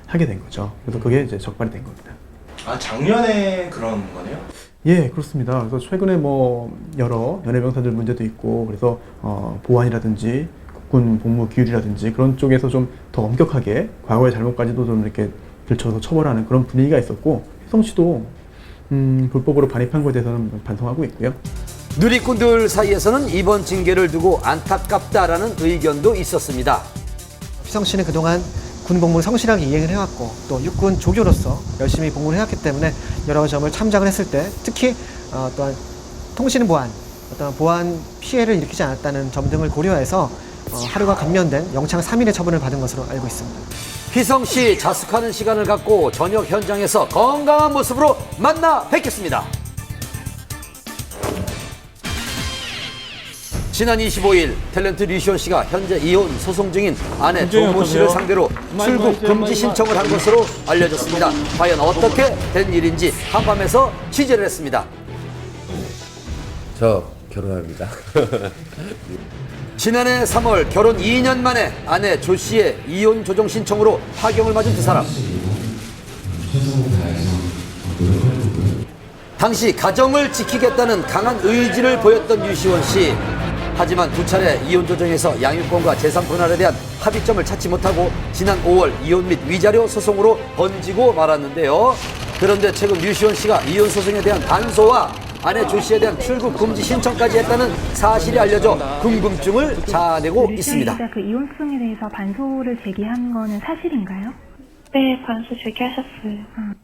하게 된 거죠. 그래서 그게 이제 적발이 된 겁니다. 아, 작년에 그런 거네요? 예, 그렇습니다. 그래서 최근에 뭐 여러 연예병사들 문제도 있고, 그래서 보안이라든지 국군 복무 규율이라든지 그런 쪽에서 좀 더 엄격하게 과거의 잘못까지도 좀 이렇게 들춰서 처벌하는 그런 분위기가 있었고, 혜성 씨도 불법으로 반입한 것에 대해서는 반성하고 있고요. 누리꾼들 사이에서는 이번 징계를 두고 안타깝다라는 의견도 있었습니다. 휘성 씨는 그동안 군 복무를 성실하게 이행을 해왔고 또 육군 조교로서 열심히 복무를 해왔기 때문에 여러 점을 참작을 했을 때 특히 또한 통신 보안, 어떤 보안 피해를 일으키지 않았다는 점 등을 고려해서 하루가 감면된 영창 3일의 처분을 받은 것으로 알고 있습니다. 휘성 씨 자숙하는 시간을 갖고 저녁 현장에서 건강한 모습으로 만나 뵙겠습니다. 지난 25일 탤런트 류시원 씨가 현재 이혼 소송 중인 아내 조모 씨를 상대로 출국 금지 신청을 한 것으로 알려졌습니다. 과연 어떻게 된 일인지 한밤에서 취재를 했습니다. 저 결혼합니다. 지난해 3월 결혼 2년 만에 아내 조 씨의 이혼 조정 신청으로 파경을 맞은 두 사람. 당시 가정을 지키겠다는 강한 의지를 보였던 류시원 씨. 하지만 두 차례 이혼 조정에서 양육권과 재산 분할에 대한 합의점을 찾지 못하고 지난 5월 이혼 및 위자료 소송으로 번지고 말았는데요. 그런데 최근 류시원 씨가 이혼 소송에 대한 반소와 아내 조 씨에 대한 출국 금지 신청까지 했다는 사실이 알려져 궁금증을 자아내고 있습니다. 그 이혼 소송에 대해서 반소를 제기한 거는 사실인가요? 네, 반소 제기하셨어요.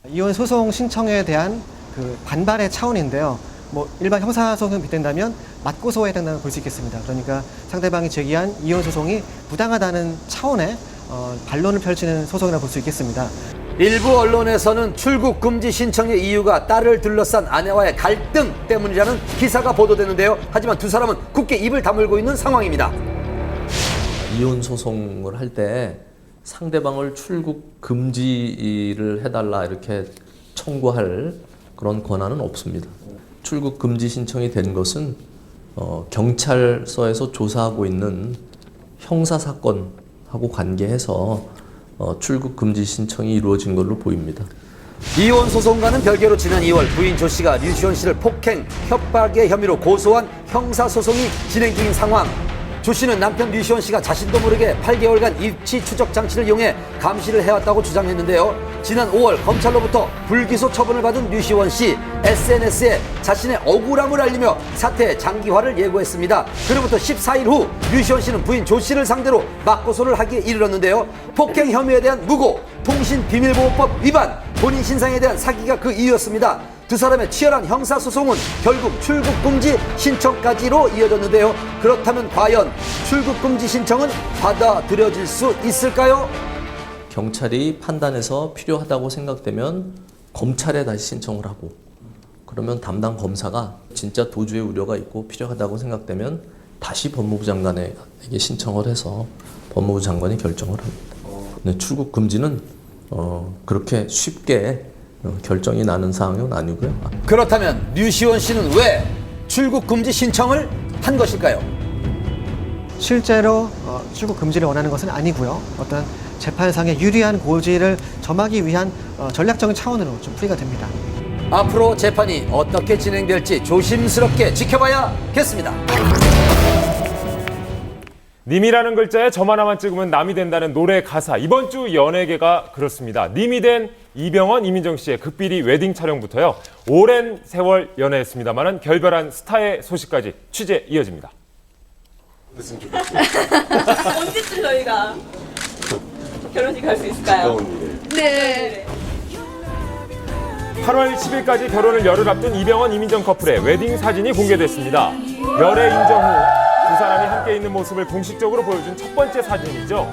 이혼 소송 신청에 대한 그 반발의 차원인데요. 뭐 일반 형사 소송에 빗댄다면 맞고소해야 된다고 볼 수 있겠습니다. 그러니까 상대방이 제기한 이혼 소송이 부당하다는 차원의 반론을 펼치는 소송이라고 볼 수 있겠습니다. 일부 언론에서는 출국 금지 신청의 이유가 딸을 둘러싼 아내와의 갈등 때문이라는 기사가 보도되는데요. 하지만 두 사람은 굳게 입을 다물고 있는 상황입니다. 이혼 소송을 할 때 상대방을 출국 금지를 해달라 이렇게 청구할 그런 권한은 없습니다. 출국 금지 신청이 된 것은 경찰서에서 조사하고 있는 형사 사건하고 관계해서 출국 금지 신청이 이루어진 걸로 보입니다. 이혼 소송과는 별개로 지난 2월 부인 조 씨가 류시원 씨를 폭행, 협박의 혐의로 고소한 형사 소송이 진행 중인 상황. 조 씨는 남편 류시원 씨가 자신도 모르게 8개월간 입치 추적 장치를 이용해 감시를 해왔다고 주장했는데요. 지난 5월 검찰로부터 불기소 처분을 받은 류시원 씨, SNS에 자신의 억울함을 알리며 사태의 장기화를 예고했습니다. 그로부터 14일 후 류시원 씨는 부인 조 씨를 상대로 맞고소를 하기에 이르렀는데요. 폭행 혐의에 대한 무고, 통신비밀보호법 위반, 본인 신상에 대한 사기가 그 이유였습니다. 두 사람의 치열한 형사소송은 결국 출국금지 신청까지로 이어졌는데요. 그렇다면 과연 출국금지 신청은 받아들여질 수 있을까요? 경찰이 판단해서 필요하다고 생각되면 검찰에 다시 신청을 하고, 그러면 담당 검사가 진짜 도주의 우려가 있고 필요하다고 생각되면 다시 법무부 장관에게 신청을 해서 법무부 장관이 결정을 합니다. 근데 출국 금지는 그렇게 쉽게 결정이 나는 사항은 아니고요. 그렇다면 류시원 씨는 왜 출국 금지 신청을 한 것일까요? 실제로 출국 금지를 원하는 것은 아니고요. 어떤 재판상의 유리한 고지를 점하기 위한 전략적인 차원으로 좀 풀이가 됩니다. 앞으로 재판이 어떻게 진행될지 조심스럽게 지켜봐야겠습니다. 님이라는 글자에 점 하나만 찍으면 남이 된다는 노래 가사. 이번 주 연예계가 그렇습니다. 님이 된 이병헌, 이민정 씨의 극비리 웨딩 촬영부터요. 오랜 세월 연애했습니다만은 결별한 스타의 소식까지 취재 이어집니다. 언제쯤 저희가 결혼식 갈 수 있을까요? 네. 8월 10일까지 결혼을 열흘 앞둔 이병헌, 이민정 커플의 웨딩 사진이 공개됐습니다. 열애 인정 후 두 사람이 함께 있는 모습을 공식적으로 보여준 첫 번째 사진이죠.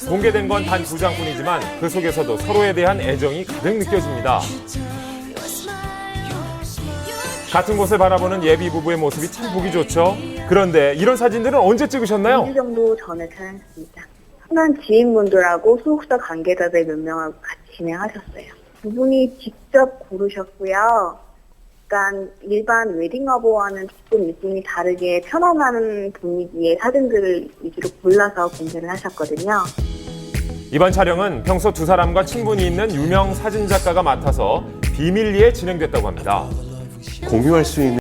공개된 건 단 2장뿐이지만 그 속에서도 서로에 대한 애정이 가득 느껴집니다. 같은 곳을 바라보는 예비 부부의 모습이 참 보기 좋죠. 그런데 이런 사진들은 언제 찍으셨나요? 2주 정도 전에 촬영했습니다. 흔한 지인분들하고 소속사 관계자들 몇 명하고 같이 진행하셨어요. 두 분이 직접 고르셨고요. 약간 일반 웨딩화보와는 조금 느낌이 다르게 편안한 분위기의 사진들을 위주로 골라서 공개를 하셨거든요. 이번 촬영은 평소 두 사람과 친분이 있는 유명 사진작가가 맡아서 비밀리에 진행됐다고 합니다. 공유할 수 있는